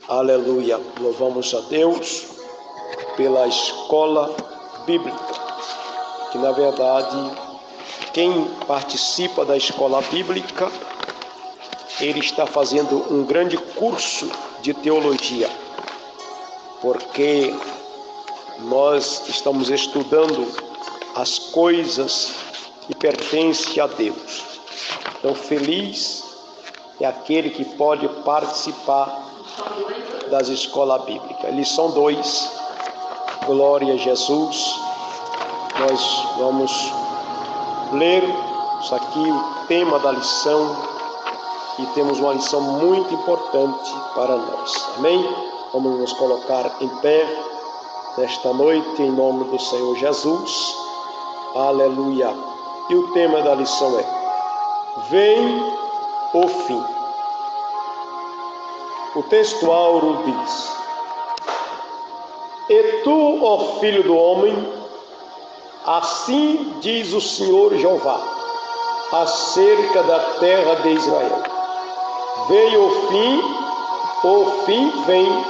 Aleluia, louvamos a Deus pela escola bíblica, que na verdade quem participa da escola bíblica, ele está fazendo um grande curso de teologia, porque nós estamos estudando as coisas que pertencem a Deus. Então feliz é aquele que pode participar das escolas bíblicas. Lição 2, glória a Jesus. Nós vamos ler isso aqui, o tema da lição, e temos uma lição muito importante para nós. Amém? Vamos nos colocar em pé nesta noite em nome do Senhor Jesus. Aleluia. E o tema da lição é: vem o fim. O texto áureo diz: E tu, ó filho do homem, assim diz o Senhor Jeová, acerca da terra de Israel: vem o fim vem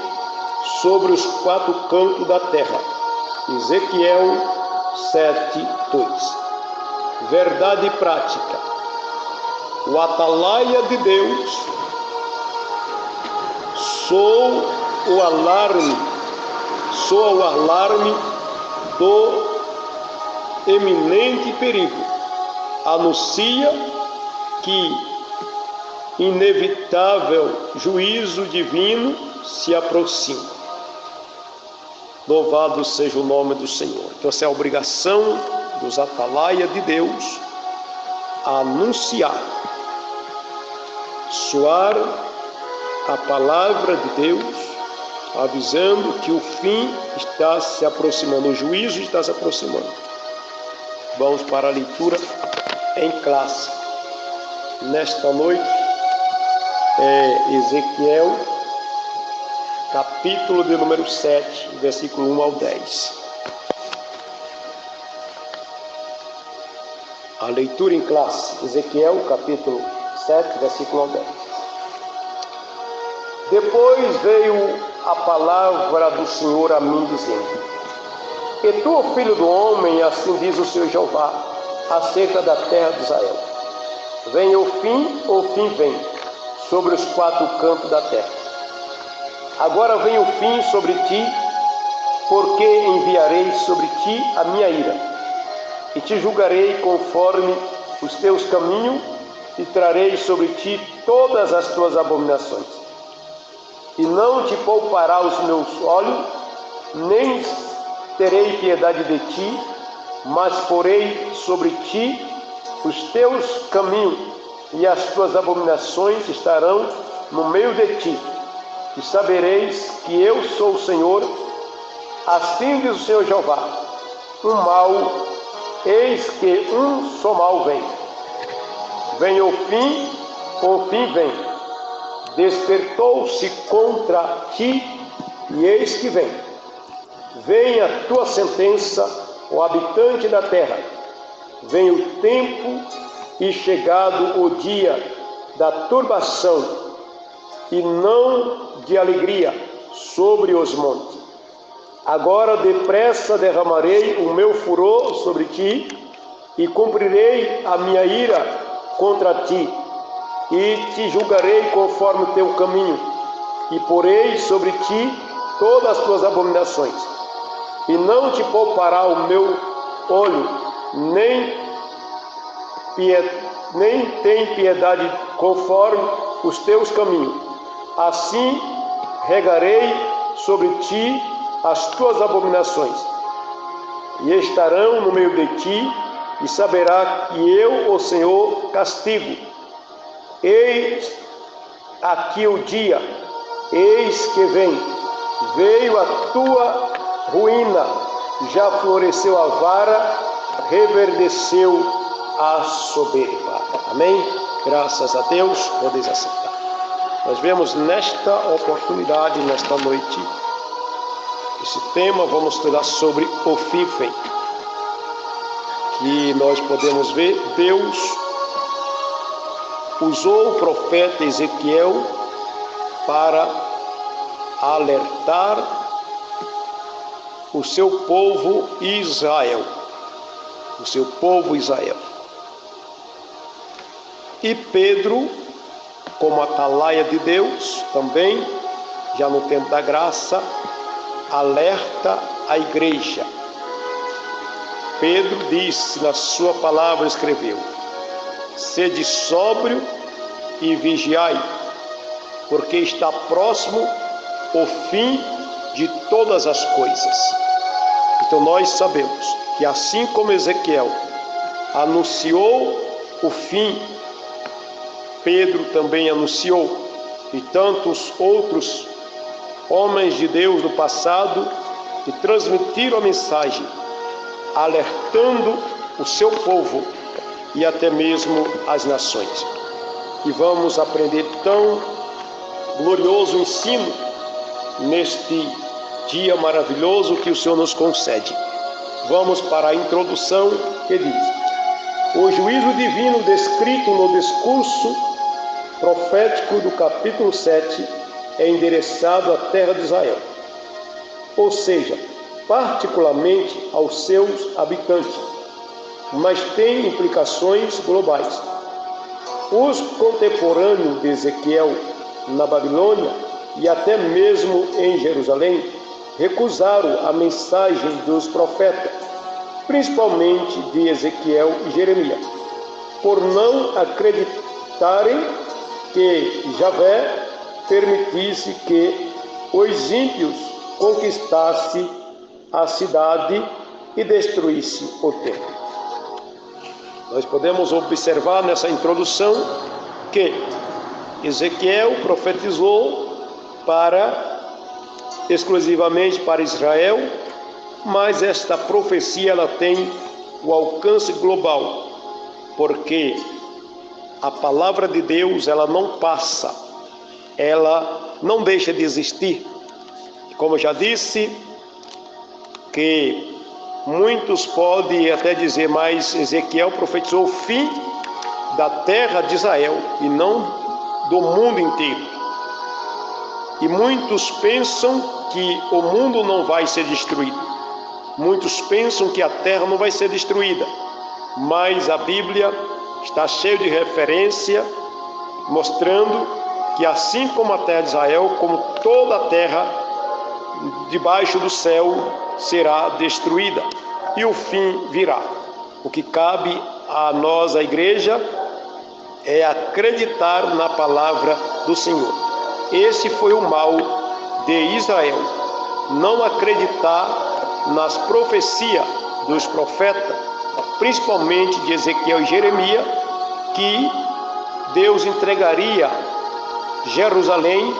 sobre os quatro cantos da terra. Ezequiel 7:2. Verdade prática. O atalaia de Deus, soa o alarme do eminente perigo. Anuncia que inevitável juízo divino se aproxima. Louvado seja o nome do Senhor. Então essa é a obrigação dos atalaias de Deus, anunciar, soar a palavra de Deus, avisando que o fim está se aproximando, o juízo está se aproximando. Vamos para a leitura em classe. Nesta noite Ezequiel, capítulo de número 7, versículo 1 ao 10. A leitura em classe, Ezequiel, capítulo 7, versículo 1 ao 10. Depois veio a palavra do Senhor a mim, dizendo: E tu, filho do homem, assim diz o Senhor Jeová, acerca da terra de Israel: vem o fim vem, sobre os quatro cantos da terra. Agora vem o fim sobre ti, porque enviarei sobre ti a minha ira, e te julgarei conforme os teus caminhos, e trarei sobre ti todas as tuas abominações. E não te poupará os meus olhos, nem terei piedade de ti, mas porei sobre ti os teus caminhos, e as tuas abominações estarão no meio de ti. E sabereis que eu sou o Senhor, assim diz o Senhor Jeová: um mal, eis que um só mal vem. Vem o fim vem. Despertou-se contra ti, e eis que vem. Vem a tua sentença, ó habitante da terra. Vem o tempo e chegado o dia da turbação, e não de alegria, sobre os montes. Agora depressa derramarei o meu furor sobre ti, e cumprirei a minha ira contra ti, e te julgarei conforme o teu caminho, e porei sobre ti todas as tuas abominações. E não te poupará o meu olho, nem tem piedade conforme os teus caminhos. Assim regarei sobre ti as tuas abominações, e estarão no meio de ti, e saberá que eu, o Senhor, castigo. Eis aqui o dia, eis que vem, veio a tua ruína, já floresceu a vara, reverdeceu a soberba. Amém? Graças a Deus, podeis aceitar. Nós vemos nesta oportunidade, nesta noite, esse tema, vamos estudar sobre o fim vem. Que nós podemos ver, Deus usou o profeta Ezequiel para alertar o seu povo Israel. O seu povo Israel. E Pedro, como atalaia de Deus, também, já no tempo da graça, alerta a igreja. Pedro disse, na sua palavra escreveu: sede sóbrio e vigiai, porque está próximo o fim de todas as coisas. Então nós sabemos que assim como Ezequiel anunciou o fim, Pedro também anunciou, e tantos outros homens de Deus do passado que transmitiram a mensagem, alertando o seu povo e até mesmo as nações. E vamos aprender tão glorioso ensino neste dia maravilhoso que o Senhor nos concede. Vamos para a introdução que diz: o juízo divino descrito no discurso profético do capítulo 7 é endereçado à terra de Israel, ou seja, particularmente aos seus habitantes, mas tem implicações globais. Os contemporâneos de Ezequiel na Babilônia e até mesmo em Jerusalém recusaram a mensagem dos profetas, principalmente de Ezequiel e Jeremias, por não acreditarem que Javé permitisse que os ímpios conquistassem a cidade e destruísse o templo. Nós podemos observar nessa introdução que Ezequiel profetizou exclusivamente para Israel, mas esta profecia ela tem o alcance global, porque a palavra de Deus ela não passa, ela não deixa de existir. Como eu já disse, que muitos podem até dizer, mas Ezequiel profetizou o fim da terra de Israel e não do mundo inteiro. E muitos pensam que o mundo não vai ser destruído. Muitos pensam que a terra não vai ser destruída. Mas a Bíblia está cheia de referência mostrando que assim como a terra de Israel, como toda a terra debaixo do céu será destruída e o fim virá. O que cabe a nós, a igreja, é acreditar na palavra do Senhor. Esse foi o mal de Israel, não acreditar nas profecias dos profetas, principalmente de Ezequiel e Jeremias, que Deus entregaria Jerusalém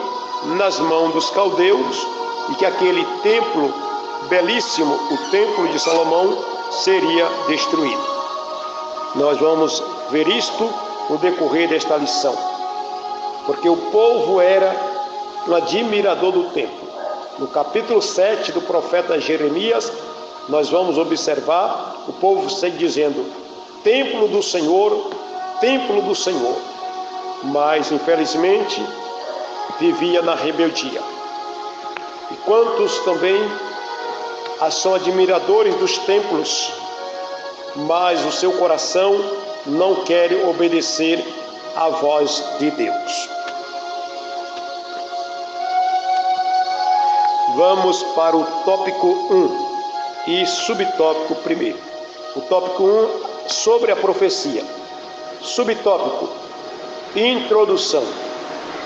nas mãos dos caldeus e que aquele templo belíssimo, o templo de Salomão, seria destruído. Nós vamos ver isto no decorrer desta lição, porque o povo era um admirador do templo. No capítulo 7 do profeta Jeremias, nós vamos observar o povo dizendo: templo do Senhor, templo do Senhor. Mas, infelizmente, vivia na rebeldia. E quantos também são admiradores dos templos, mas o seu coração não quer obedecer à voz de Deus. Vamos para o tópico 1 e subtópico 1. O tópico 1 sobre a profecia. Subtópico: introdução.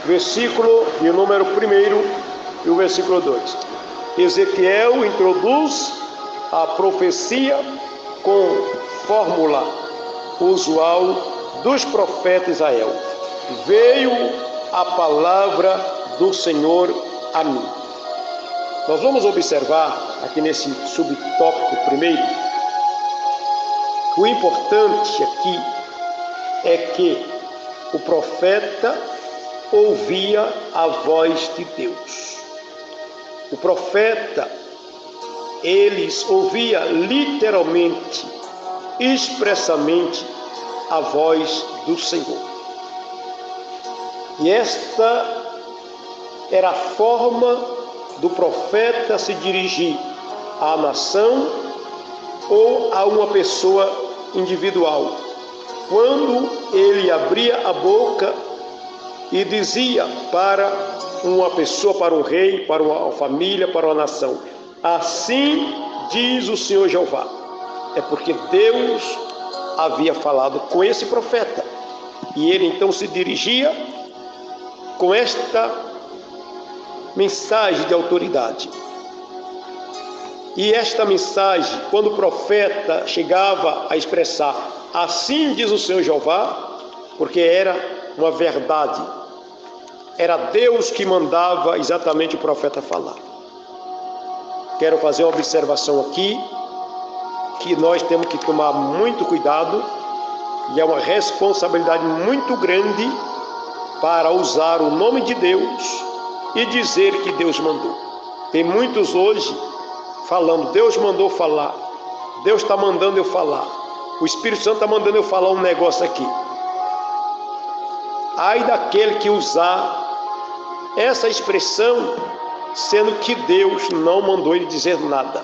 Versículo de número 1 e o versículo 2. Ezequiel introduz a profecia com fórmula usual dos profetas de Israel. Veio a palavra do Senhor a mim. Nós vamos observar aqui nesse subtópico 1, que o importante aqui é que o profeta ouvia a voz de Deus. O profeta, eles ouvia literalmente, expressamente a voz do Senhor. E esta era a forma do profeta se dirigir à nação ou a uma pessoa individual. Quando ele abria a boca e dizia para uma pessoa, para um rei, para uma família, para uma nação: assim diz o Senhor Jeová. É porque Deus havia falado com esse profeta. E ele então se dirigia com esta mensagem de autoridade. E esta mensagem, quando o profeta chegava a expressar: assim diz o Senhor Jeová, porque era uma verdade, era Deus que mandava exatamente o profeta falar. Quero fazer uma observação aqui, que nós temos que tomar muito cuidado, e é uma responsabilidade muito grande para usar o nome de Deus e dizer que Deus mandou. Tem muitos hoje falando: Deus mandou falar, Deus está mandando eu falar, o Espírito Santo está mandando eu falar um negócio aqui. Ai daquele que usar essa expressão, sendo que Deus não mandou ele dizer nada.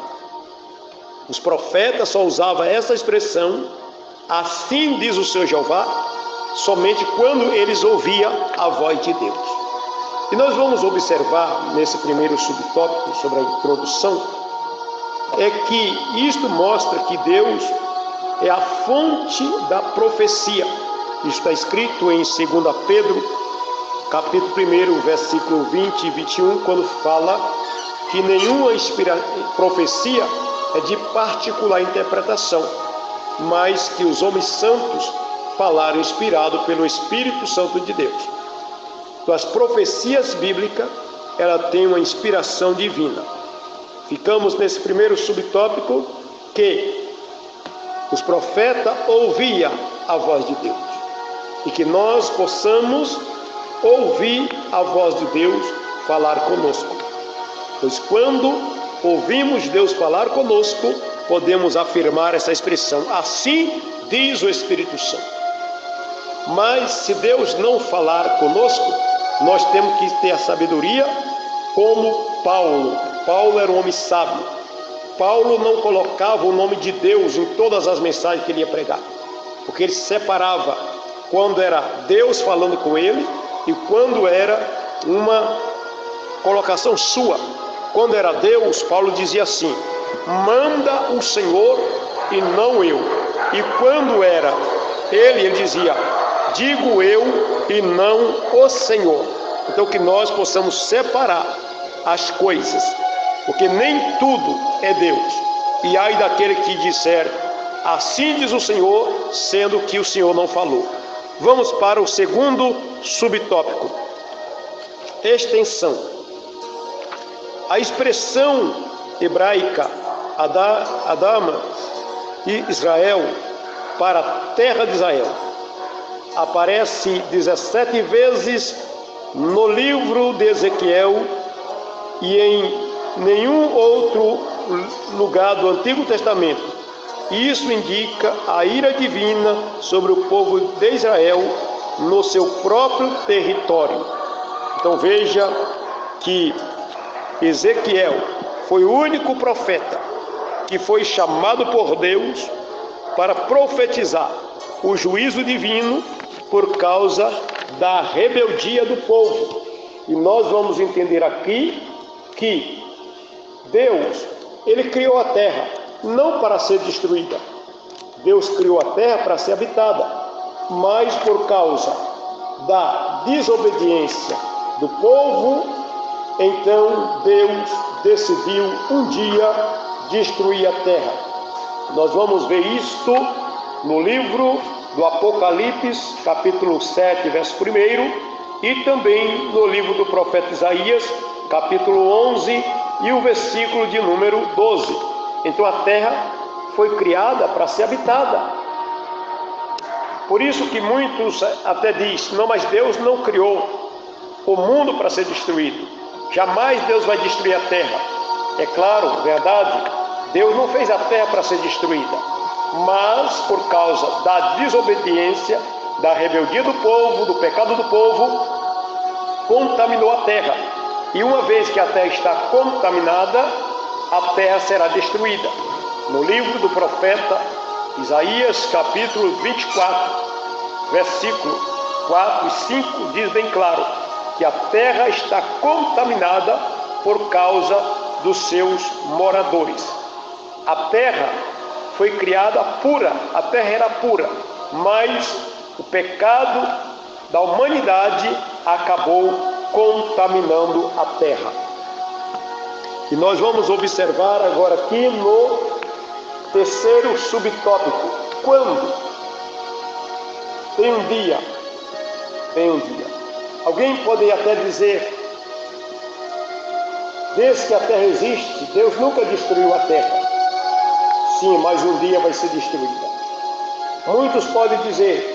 Os profetas só usavam essa expressão, assim diz o Senhor Jeová, somente quando eles ouviam a voz de Deus. E nós vamos observar nesse primeiro subtópico sobre a introdução, é que isto mostra que Deus é a fonte da profecia. Isso está escrito em 2 Pedro, capítulo 1, versículo 20 e 21, quando fala que nenhuma profecia é de particular interpretação, mas que os homens santos falaram inspirado pelo Espírito Santo de Deus. Então, as profecias bíblicas, ela tem uma inspiração divina. Ficamos nesse primeiro subtópico, que os profetas ouviam a voz de Deus, e que nós possamos ouvir a voz de Deus falar conosco, pois quando ouvimos Deus falar conosco, podemos afirmar essa expressão: assim diz o Espírito Santo. Mas se Deus não falar conosco, nós temos que ter a sabedoria como Paulo. Paulo era um homem sábio. Paulo não colocava o nome de Deus em todas as mensagens que ele ia pregar, porque ele separava quando era Deus falando com ele e quando era uma colocação sua. Quando era Deus, Paulo dizia assim: manda o Senhor e não eu. E quando era ele dizia: digo eu e não o Senhor. Então, que nós possamos separar as coisas, porque nem tudo é Deus. E ai daquele que disser: assim diz o Senhor, sendo que o Senhor não falou. Vamos para o segundo subtópico: extensão. A expressão hebraica Adama e Israel, para a terra de Israel, aparece 17 vezes no livro de Ezequiel e em nenhum outro lugar do Antigo Testamento. Isso indica a ira divina sobre o povo de Israel no seu próprio território. Então veja que Ezequiel foi o único profeta que foi chamado por Deus para profetizar o juízo divino por causa da rebeldia do povo. E nós vamos entender aqui que Deus, ele criou a terra não para ser destruída. Deus criou a terra para ser habitada, mas por causa da desobediência do povo, então Deus decidiu um dia destruir a terra. Nós vamos ver isto no livro do Apocalipse, capítulo 7, verso 1, e também no livro do profeta Isaías, capítulo 11 e o versículo de número 12. Então a terra foi criada para ser habitada. Por isso que muitos até dizem: não, mas Deus não criou o mundo para ser destruído. Jamais Deus vai destruir a terra. É claro, verdade, Deus não fez a terra para ser destruída, mas por causa da desobediência, da rebeldia do povo, do pecado do povo, contaminou a terra. E uma vez que a terra está contaminada, a terra será destruída. No livro do profeta Isaías, capítulo 24, versículo 4 e 5, diz bem claro que a terra está contaminada por causa dos seus moradores. A terra foi criada pura, a terra era pura, mas o pecado da humanidade acabou contaminando a terra. E nós vamos observar agora aqui no terceiro subtópico. Quando? Tem um dia. Alguém pode até dizer, desde que a terra existe, Deus nunca destruiu a terra. Sim, mas um dia vai ser destruída. Muitos podem dizer,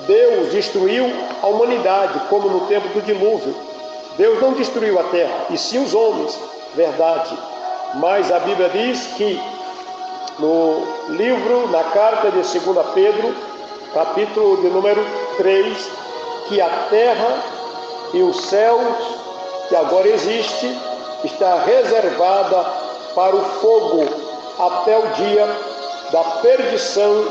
Deus destruiu a humanidade, como no tempo do dilúvio. Deus não destruiu a terra, e sim os homens. Verdade. Mas a Bíblia diz que no livro, na carta de 2 Pedro, capítulo de número 3, que a terra e os céus que agora existe está reservada para o fogo até o dia da perdição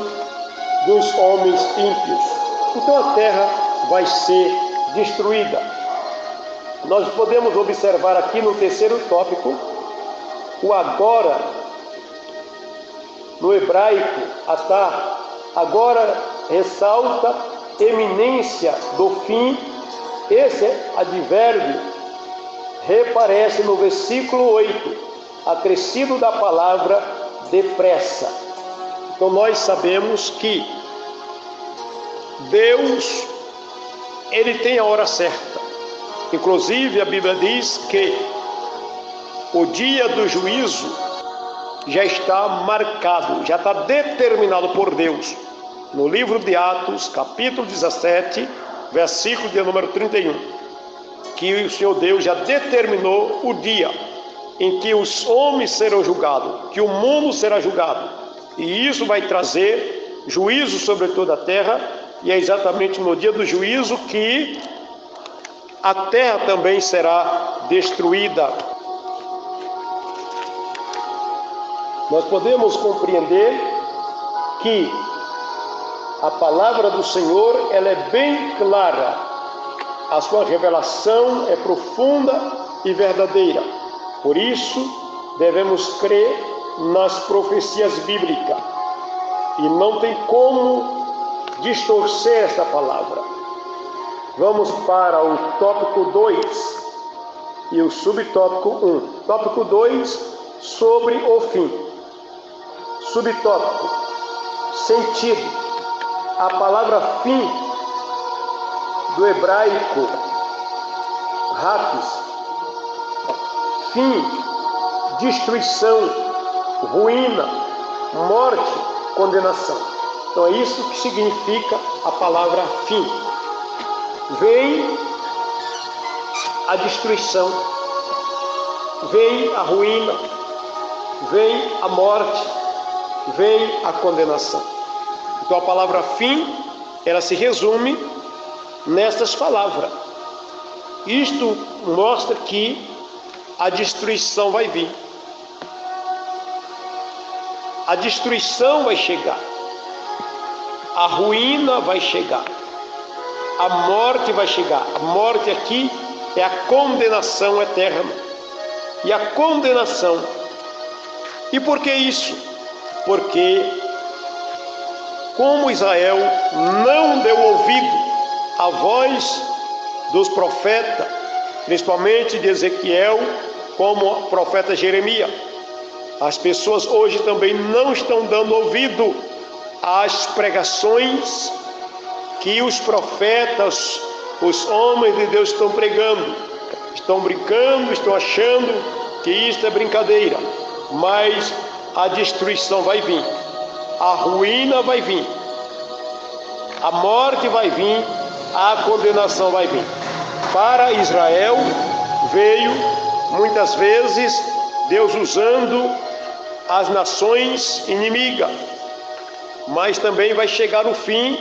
dos homens ímpios. Então a terra vai ser destruída. Nós podemos observar aqui no terceiro tópico o agora. No hebraico, agora ressalta eminência do fim. Esse advérbio reaparece no versículo 8, acrescido da palavra depressa. Então nós sabemos que Deus, Ele tem a hora certa. Inclusive a Bíblia diz que o dia do juízo já está marcado, já está determinado por Deus. No livro de Atos, capítulo 17, versículo de número 31, que o Senhor Deus já determinou o dia em que os homens serão julgados, que o mundo será julgado. E isso vai trazer juízo sobre toda a terra, e é exatamente no dia do juízo que a terra também será destruída. Nós podemos compreender que a palavra do Senhor, ela é bem clara. A sua revelação é profunda e verdadeira. Por isso, devemos crer nas profecias bíblicas. E não tem como distorcer esta palavra. Vamos para o tópico 2 e o subtópico 1. Tópico 2, sobre o fim. Subtópico, sentido. A palavra fim, do hebraico, rapis, fim, destruição, ruína, morte, condenação. Então é isso que significa a palavra fim. Vem a destruição, vem a ruína, vem a morte, vem a condenação. Então a palavra fim, ela se resume nestas palavras. Isto mostra que a destruição vai vir. A destruição vai chegar. A ruína vai chegar. A morte vai chegar. A morte aqui é a condenação eterna. E a condenação. E por que isso? Porque como Israel não deu ouvido à voz dos profetas, principalmente de Ezequiel, como o profeta Jeremias, as pessoas hoje também não estão dando ouvido às pregações que os profetas, os homens de Deus estão pregando. Estão brincando, estão achando que isto é brincadeira, mas a destruição vai vir. A ruína vai vir, a morte vai vir, a condenação vai vir. Para Israel veio muitas vezes Deus usando as nações inimigas, mas também vai chegar o fim,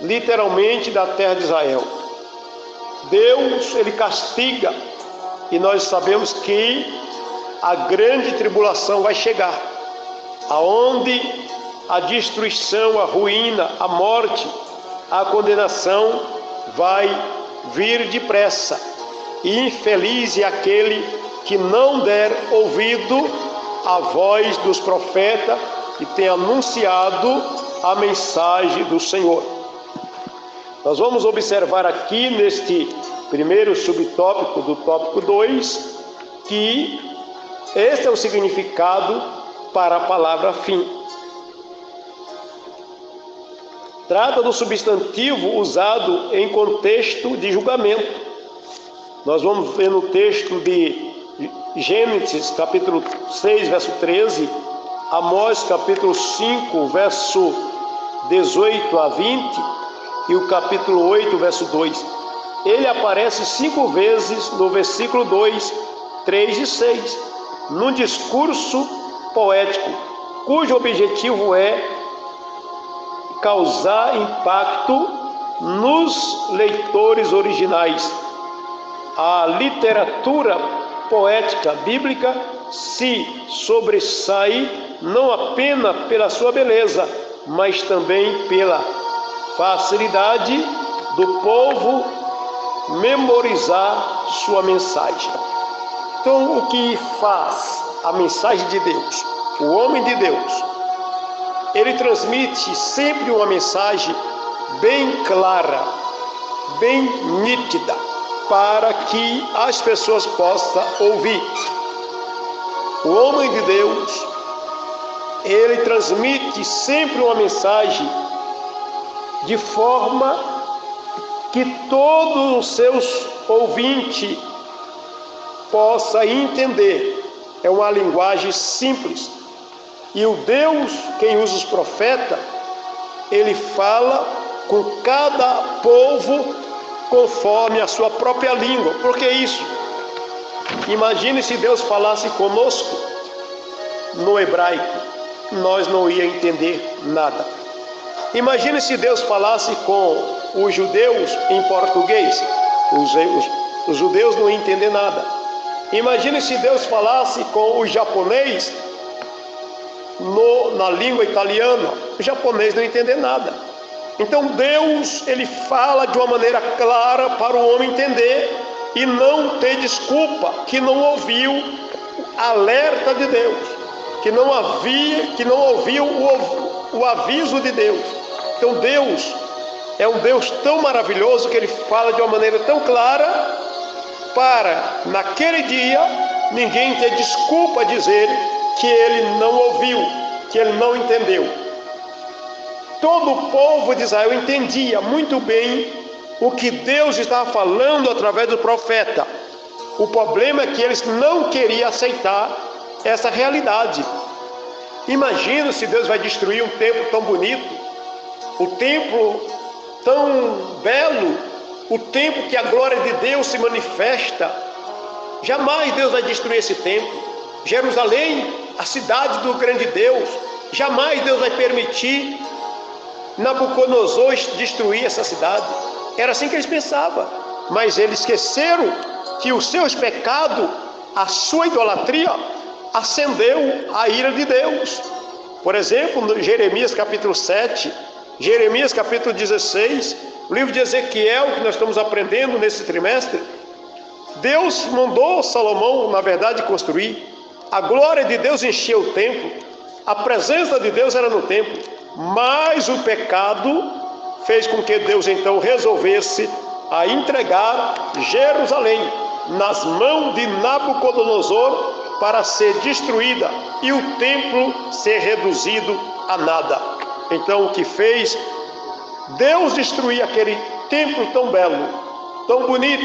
literalmente, da terra de Israel. Deus, ele castiga E nós sabemos que a grande tribulação vai chegar, aonde a destruição, a ruína, a morte, a condenação vai vir depressa. E infeliz é aquele que não der ouvido à voz dos profetas e tem anunciado a mensagem do Senhor. Nós vamos observar aqui neste primeiro subtópico do tópico 2 que este é o significado para a palavra fim. Trata do substantivo usado em contexto de julgamento. Nós vamos ver no texto de Gênesis, capítulo 6, verso 13, Amós, capítulo 5, verso 18 a 20, e o capítulo 8, verso 2. Ele aparece 5 vezes no versículo 2, 3 e 6, num discurso poético, cujo objetivo é causar impacto nos leitores originais. A literatura poética bíblica se sobressai não apenas pela sua beleza, mas também pela facilidade do povo memorizar sua mensagem. Então, o que faz a mensagem de Deus? O homem de Deus, ele transmite sempre uma mensagem bem clara, bem nítida, para que as pessoas possam ouvir. O homem de Deus, ele transmite sempre uma mensagem de forma que todos os seus ouvintes possam entender. É uma linguagem simples. E o Deus, quem usa os profetas, ele fala com cada povo conforme a sua própria língua. Por que isso? Imagine se Deus falasse conosco no hebraico, nós não íamos entender nada. Imagine se Deus falasse com os judeus em português, os judeus não iam entender nada. Imagine se Deus falasse com os japonês na língua italiana, o japonês não ia entender nada. Então Deus, ele fala de uma maneira clara para o homem entender e não ter desculpa que não ouviu o alerta de Deus, que não ouviu o aviso de Deus. Então Deus é um Deus tão maravilhoso que ele fala de uma maneira tão clara para, naquele dia, ninguém ter desculpa a dizer que ele não ouviu, que ele não entendeu. Todo o povo de Israel entendia muito bem o que Deus estava falando através do profeta. O problema é que eles não queriam aceitar essa realidade. Imagina se Deus vai destruir um templo tão bonito, o templo tão belo, o templo que a glória de Deus se manifesta. Jamais Deus vai destruir esse templo. Jerusalém, a cidade do grande Deus, jamais Deus vai permitir Nabucodonosor destruir essa cidade. Era assim que eles pensavam, mas eles esqueceram que os seus pecados, a sua idolatria, acendeu a ira de Deus. Por exemplo, no Jeremias capítulo 7, Jeremias capítulo 16, o livro de Ezequiel, que nós estamos aprendendo nesse trimestre, Deus mandou Salomão, na verdade, construir. A glória de Deus encheu o templo, a presença de Deus era no templo, mas o pecado fez com que Deus então resolvesse a entregar Jerusalém nas mãos de Nabucodonosor para ser destruída e o templo ser reduzido a nada. Então o que fez? Deus destruir aquele templo tão belo, tão bonito,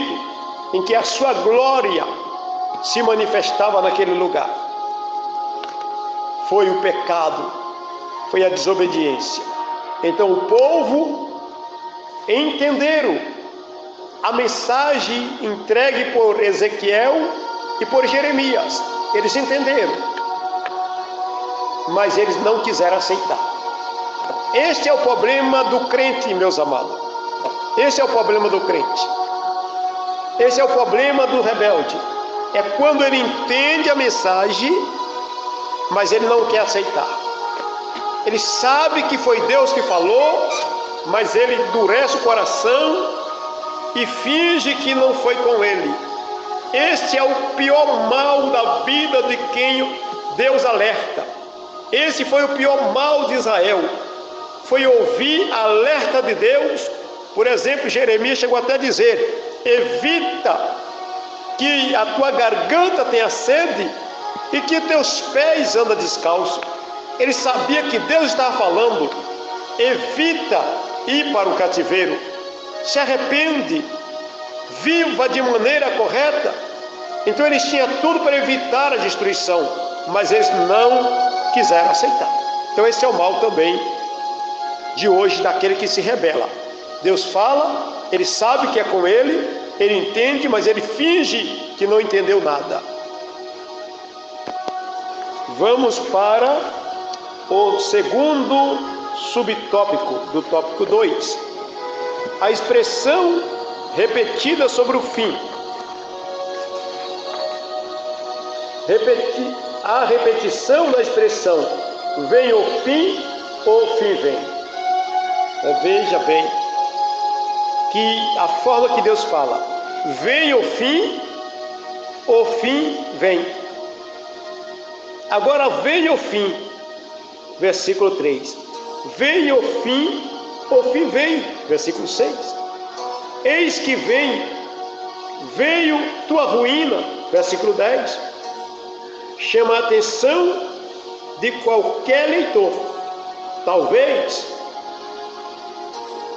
em que a sua glória se manifestava naquele lugar. Foi o pecado, foi a desobediência. Então o povo entenderam a mensagem entregue por Ezequiel e por Jeremias. Eles entenderam, mas eles não quiseram aceitar. Este é o problema do crente, meus amados. Esse é o problema do crente. Esse é o problema do rebelde. é quando ele entende a mensagem, mas ele não quer aceitar. Ele sabe que foi Deus que falou, mas ele endurece o coração e finge que não foi com ele. Este é o pior mal da vida de quem Deus alerta. Esse foi o pior mal de Israel. Foi ouvir alerta de Deus. Por exemplo, Jeremias chegou até a dizer: evita que a tua garganta tenha sede e que teus pés andem descalços. Ele sabia que Deus estava falando: evita ir para o cativeiro, se arrepende, viva de maneira correta. Então eles tinham tudo para evitar a destruição, mas eles não quiseram aceitar. Então esse é o mal também de hoje daquele que se rebela. Deus fala, ele sabe que é com ele, ele entende, mas ele finge que não entendeu nada. Vamos para o segundo subtópico do tópico 2. A expressão repetida sobre o fim. A repetição da expressão vem o fim ou o fim vem. Veja bem que a forma que Deus fala: vem o fim vem. Agora vem o fim, versículo 3. Vem o fim vem, versículo 6. Eis que veio tua ruína, versículo 10. Chama a atenção de qualquer leitor. Talvez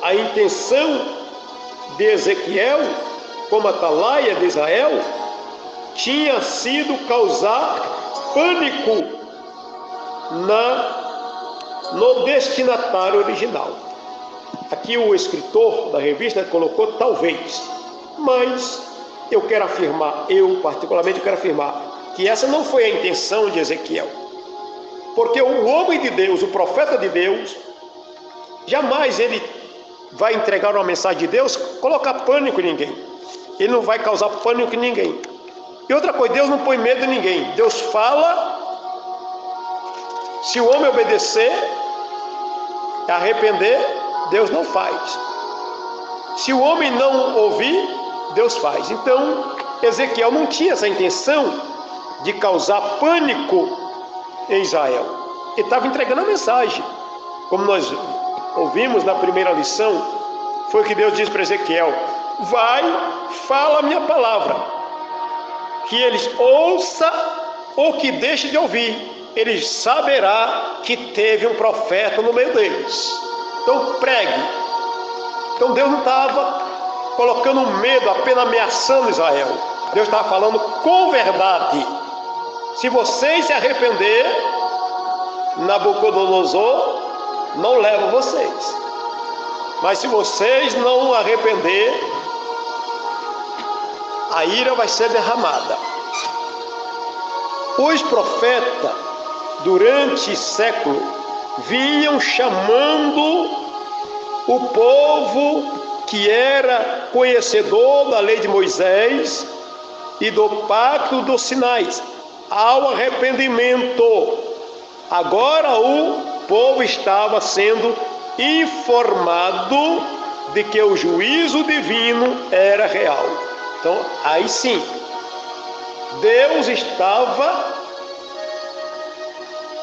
a intenção de Ezequiel, como atalaia de Israel, tinha sido causar pânico no destinatário original. Aqui o escritor da revista colocou talvez, mas eu quero afirmar, eu particularmente quero afirmar, que essa não foi a intenção de Ezequiel. Porque o homem de Deus, o profeta de Deus, jamais ele vai entregar uma mensagem de Deus, colocar pânico em ninguém. Ele não vai causar pânico em ninguém. E outra coisa, Deus não põe medo em ninguém. Deus fala, se o homem obedecer, arrepender, Deus não faz. Se o homem não ouvir, Deus faz. Então, Ezequiel não tinha essa intenção de causar pânico em Israel. Ele estava entregando a mensagem. Como nós ouvimos na primeira lição, foi o que Deus disse para Ezequiel: vai, fala a minha palavra, que eles ouçam ou que deixem de ouvir, eles saberá que teve um profeta no meio deles. Então pregue. Então Deus não estava colocando medo, apenas ameaçando Israel. Deus estava falando com verdade. Se vocês se arrepender, Nabucodonosor não leva vocês. Mas se vocês não arrepender, a ira vai ser derramada. Os profetas, durante século, vinham chamando o povo que era conhecedor da lei de Moisés e do pacto dos sinais ao arrependimento. Agora o povo estava sendo informado de que o juízo divino era real. Então, aí sim, Deus estava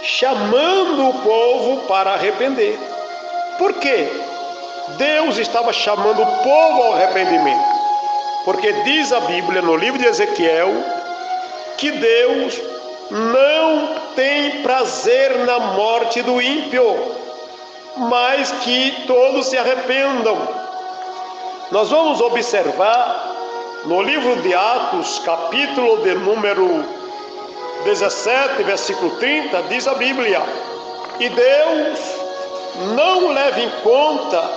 chamando o povo para arrepender. Por quê? Deus estava chamando o povo ao arrependimento. Porque diz a Bíblia no livro de Ezequiel que Deus não tem prazer na morte do ímpio, mas que todos se arrependam. Nós vamos observar no livro de Atos, capítulo de número 17, versículo 30, diz a Bíblia: e Deus não leva em conta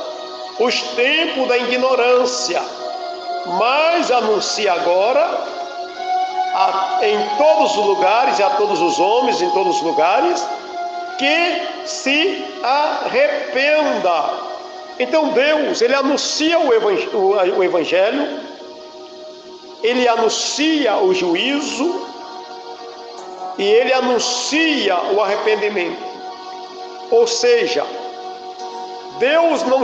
os tempos da ignorância, mas anuncia agora em todos os lugares e a todos os homens em todos os lugares que se arrependa. Então Deus, ele anuncia o evangelho ele anuncia o juízo e ele anuncia o arrependimento. Ou seja, Deus não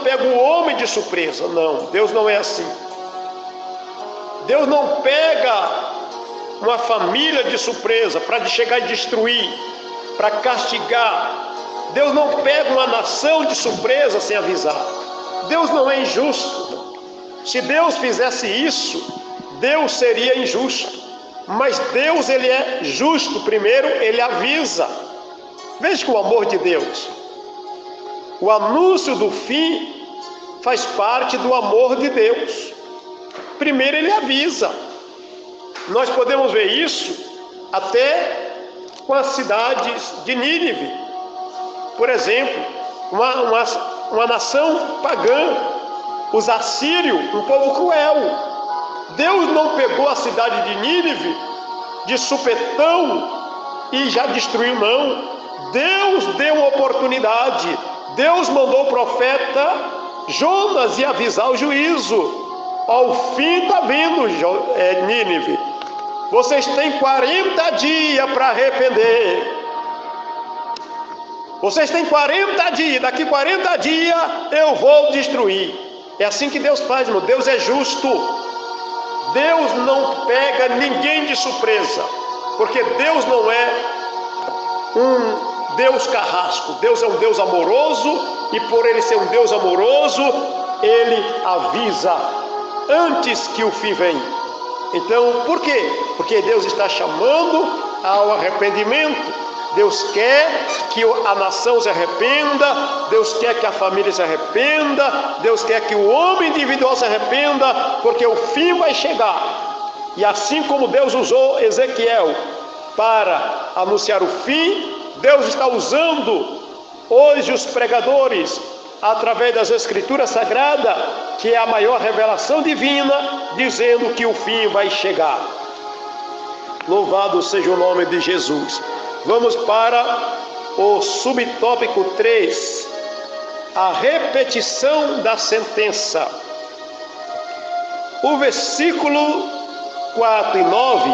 pega o homem de surpresa. Não, Deus não é assim. Deus não pega uma família de surpresa para chegar e destruir, para castigar. Deus não pega uma nação de surpresa sem avisar. Deus não é injusto. Se Deus fizesse isso, Deus seria injusto. Mas Deus, ele é justo. Primeiro, ele avisa. Veja que o amor de Deus, o anúncio do fim faz parte do amor de Deus. Primeiro ele avisa. Nós podemos ver isso até com as cidades de Nínive. Por exemplo, uma nação pagã, os assírios, um povo cruel. Deus não pegou a cidade de Nínive de supetão e já destruiu, não. Deus deu uma oportunidade. Deus mandou o profeta Jonas e avisar o juízo. Ao fim está vindo, Nínive. Vocês têm 40 dias para arrepender. Vocês têm 40 dias. Daqui 40 dias eu vou destruir. É assim que Deus faz, irmão. Deus é justo. Deus não pega ninguém de surpresa. Porque Deus não é um Deus carrasco. Deus é um Deus amoroso. E por ele ser um Deus amoroso, ele avisa antes que o fim venha. Então, por quê? Porque Deus está chamando ao arrependimento. Deus quer que a nação se arrependa. Deus quer que a família se arrependa. Deus quer que o homem individual se arrependa, porque o fim vai chegar. E assim como Deus usou Ezequiel para anunciar o fim, Deus está usando hoje os pregadores através das Escrituras Sagradas, que é a maior revelação divina, dizendo que o fim vai chegar. Louvado seja o nome de Jesus. Vamos para o subtópico 3, a repetição da sentença. O versículo 4 e 9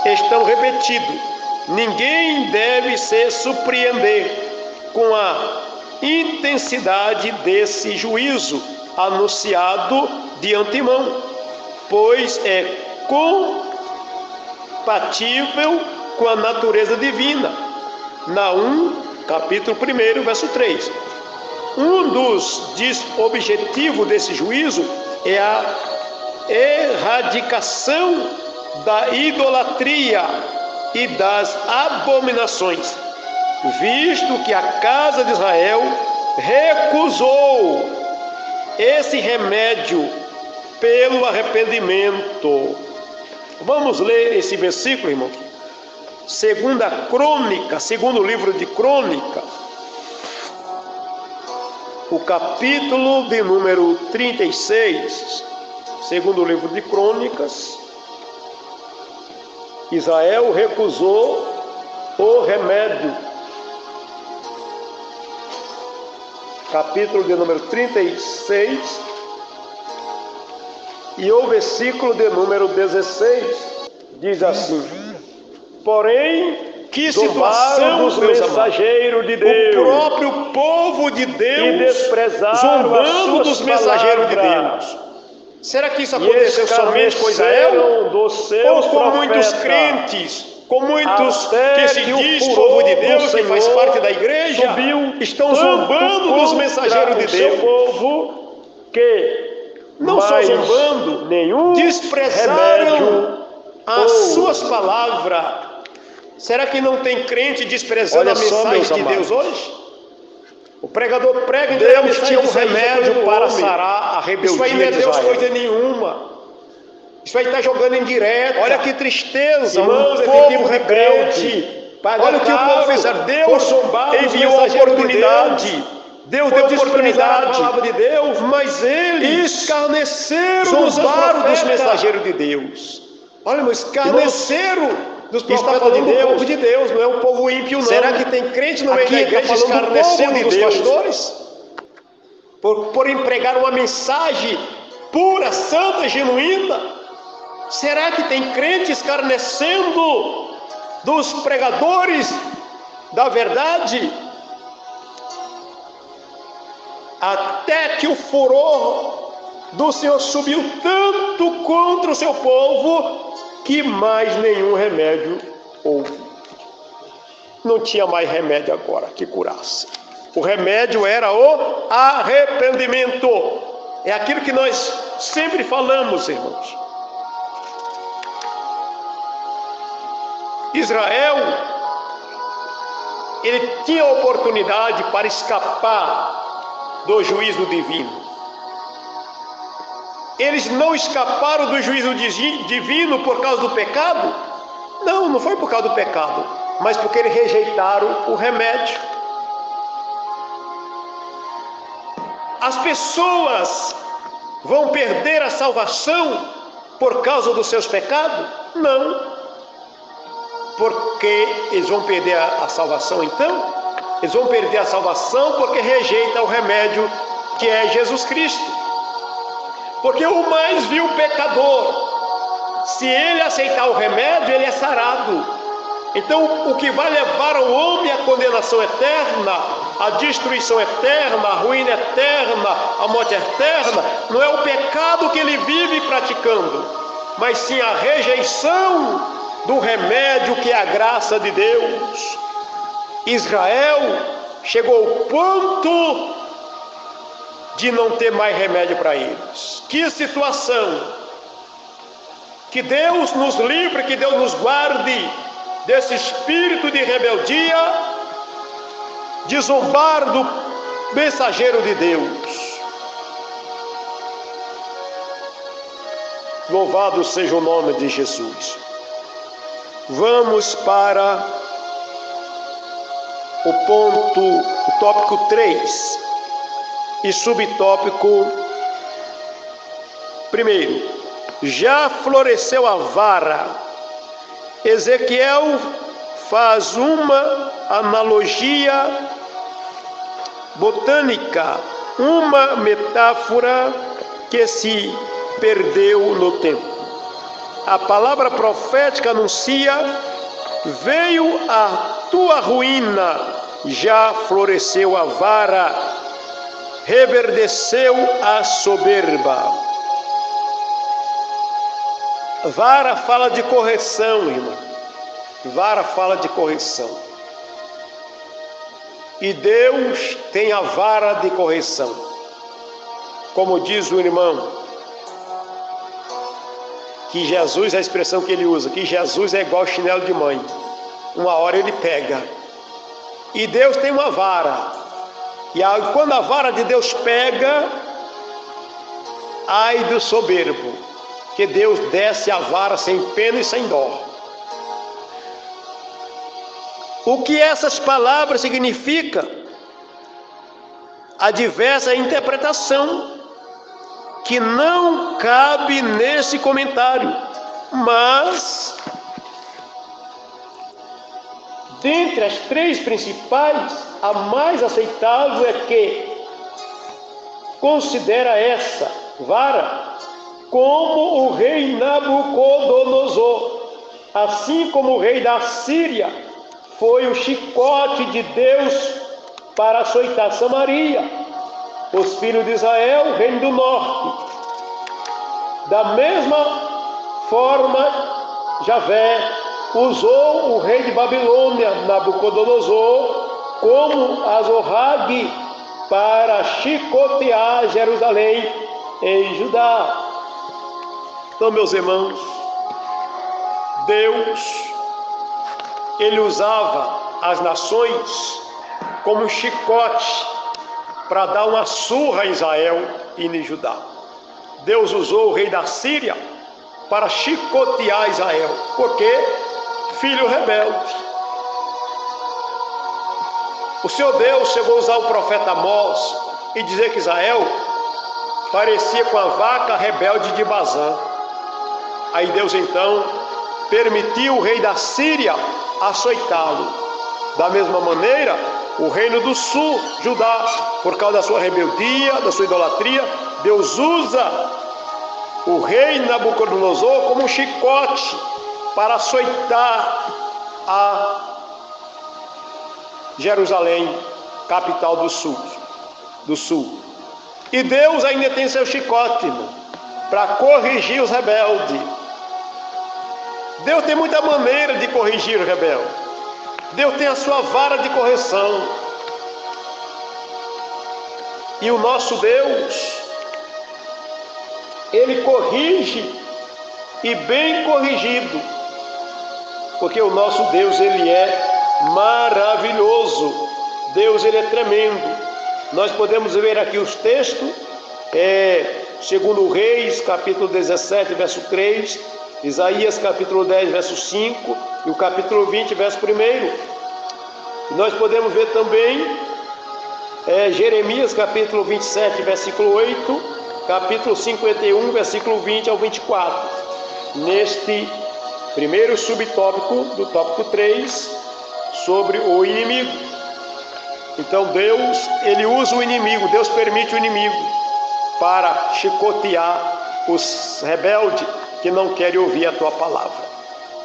estão repetidos. Ninguém deve se surpreender com a intensidade desse juízo anunciado de antemão, pois é compatível com a natureza divina. Naum, capítulo 1, verso 3. Um dos objetivos desse juízo é a erradicação da idolatria e das abominações, visto que a casa de Israel recusou esse remédio pelo arrependimento. Vamos ler esse versículo, irmão. Segundo livro de Crônica, o capítulo de número 36, segundo livro de Crônicas, Israel recusou o remédio. Capítulo de número 36 e o versículo de número 16 diz assim: porém, que situação dos mensageiros de Deus, o próprio povo de Deus, zombando dos mensageiros de Deus. Será que isso aconteceu somente com Israel? Ou com muitos crentes, com muitos que se diz povo de Deus, que faz parte da igreja, estão zombando dos mensageiros de Deus? Povo que não só zombando, desprezaram as suas palavras. Será que não tem crente desprezando a mensagem de Deus hoje? O pregador prega e Deus tinha um remédio para sarar a rebeldia. Isso aí não é Deus coisa nenhuma. Isso aí está jogando em direto. Olha que tristeza, irmãos, o povo rebelde. Olha o que o povo fez. Deus enviou a oportunidade. Deus deu oportunidade, a palavra de Deus, mas eles escarneceram, zombaram dos mensageiros de Deus. Olha, irmão, escarneceram dos profetas de Deus. Povo de Deus, não é um povo ímpio, não. Será que tem crente no meio da igreja escarnecendo dos pastores? Por empregar uma mensagem pura, santa, genuína? Será que tem crente escarnecendo dos pregadores da verdade? Até que o furor do Senhor subiu tanto contra o seu povo, que mais nenhum remédio houve. Não tinha mais remédio agora que curasse. O remédio era o arrependimento. É aquilo que nós sempre falamos, irmãos. Israel, ele tinha oportunidade para escapar do juízo divino. Eles não escaparam do juízo divino por causa do pecado? Não, não foi por causa do pecado, mas porque eles rejeitaram o remédio. As pessoas vão perder a salvação por causa dos seus pecados? Não. Porque eles vão perder a salvação então? Eles vão perder a salvação porque rejeitam o remédio que é Jesus Cristo. Porque o mais vil pecador, se ele aceitar o remédio, ele é sarado. Então, o que vai levar o homem à condenação eterna, à destruição eterna, à ruína eterna, à morte eterna, não é o pecado que ele vive praticando, mas sim a rejeição do remédio que é a graça de Deus. Israel chegou ao ponto de não ter mais remédio para eles. Que situação! Que Deus nos livre, que Deus nos guarde desse espírito de rebeldia, de zombar do mensageiro de Deus. Louvado seja o nome de Jesus. Vamos para o tópico 3 e subtópico 1. Já floresceu a vara. Ezequiel faz uma analogia botânica, uma metáfora que se perdeu no tempo. A palavra profética anuncia: veio a tua ruína, já floresceu a vara, reverdeceu a soberba. Vara fala de correção, irmão. Vara fala de correção. E Deus tem a vara de correção. Como diz o irmão, que Jesus, a expressão que ele usa, que Jesus é igual chinelo de mãe. Uma hora ele pega. E Deus tem uma vara. E quando a vara de Deus pega, ai do soberbo, que Deus desce a vara sem pena e sem dó. O que essas palavras significam? A diversa interpretação que não cabe nesse comentário, mas dentre as três principais, a mais aceitável é que considera essa vara como o rei Nabucodonosor, assim como o rei da Síria foi o chicote de Deus para açoitar Samaria, os filhos de Israel, o reino do norte. Da mesma forma, Javé usou o rei de Babilônia, Nabucodonosor, como Azorrague para chicotear Jerusalém em Judá. Então, meus irmãos, Deus, ele usava as nações como um chicote para dar uma surra em Israel e em Judá. Deus usou o rei da Síria para chicotear Israel, porque filho rebelde. O Senhor Deus chegou a usar o profeta Amós e dizer que Israel parecia com a vaca rebelde de Bazã. Aí Deus então permitiu o rei da Síria açoitá-lo. Da mesma maneira, o reino do sul, Judá, por causa da sua rebeldia, da sua idolatria, Deus usa o rei Nabucodonosor como um chicote para açoitar a Jerusalém, capital do sul. E Deus ainda tem seu chicote para corrigir os rebeldes. Deus tem muita maneira de corrigir o rebelde. Deus tem a sua vara de correção. E o nosso Deus, Ele corrige e bem corrigido, porque o nosso Deus, Ele é maravilhoso. Deus, Ele é tremendo. Nós podemos ver aqui os textos, segundo Reis, capítulo 17, verso 3, Isaías, capítulo 10, verso 5, e o capítulo 20, verso 1. Nós podemos ver também Jeremias, capítulo 27, versículo 8, capítulo 51, versículo 20 ao 24. Neste primeiro subtópico, do tópico 3, sobre o inimigo. Então Deus, Ele usa o inimigo, Deus permite o inimigo para chicotear os rebeldes que não querem ouvir a tua palavra.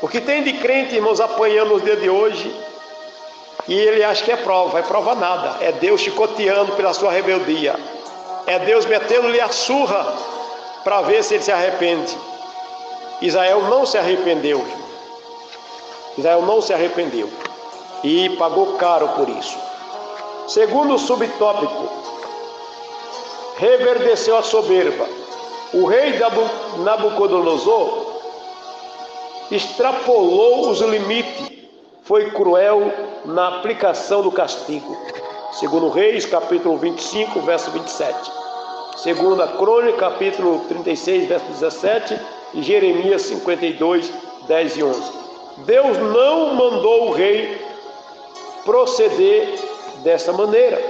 O que tem de crente, irmãos, apanhando nos dias de hoje, e ele acha que é prova nada, é Deus chicoteando pela sua rebeldia, é Deus metendo-lhe a surra para ver se ele se arrepende. Israel não se arrependeu, e pagou caro por isso. Segundo subtópico, reverdeceu a soberba. O rei Nabucodonosor extrapolou os limites, foi cruel na aplicação do castigo. Segundo Reis, capítulo 25, verso 27. Segunda Crônica, capítulo 36, verso 17. E Jeremias 52, 10 e 11. Deus não mandou o rei proceder dessa maneira.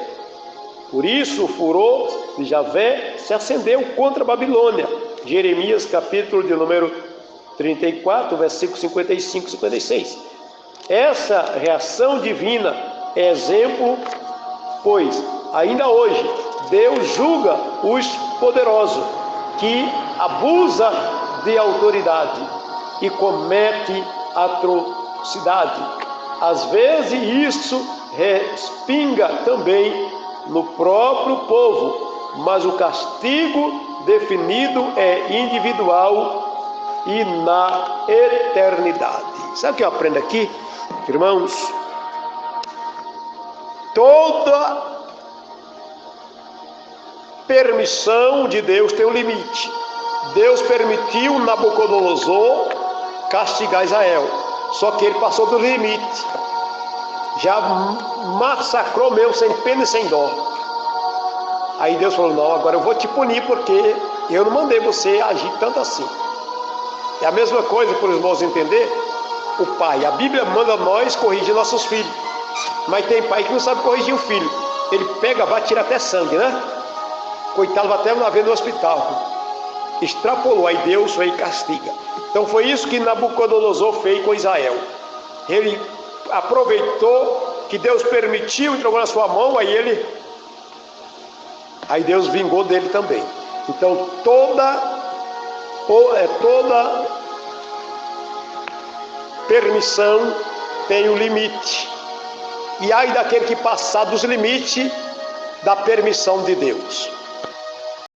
Por isso o furor de Javé se acendeu contra a Babilônia. Jeremias, capítulo de número 34, versículos 55 e 56. Essa reação divina é exemplo, pois ainda hoje Deus julga os poderosos que abusa de autoridade e comete atrocidade. Às vezes isso respinga também no próprio povo, mas o castigo definido é individual e na eternidade. Sabe o que eu aprendo aqui, irmãos? Toda permissão de Deus tem um limite. Deus permitiu Nabucodonosor castigar Israel, só que ele passou do limite, já massacrou mesmo sem pena e sem dó. Aí Deus falou: não, agora eu vou te punir, porque eu não mandei você agir tanto assim. É a mesma coisa, para os irmãos entender, o pai, a Bíblia manda nós corrigir nossos filhos, mas tem pai que não sabe corrigir o filho, ele pega, vai tirar até sangue, né? Coitado, vai até uma vez no hospital, extrapolou, aí Deus foi e castiga. Então foi isso que Nabucodonosor fez com Israel. Ele aproveitou que Deus permitiu, entregou na sua mão, aí Deus vingou dele também. Então toda permissão tem um limite, e ai daquele que passar dos limites da permissão de Deus.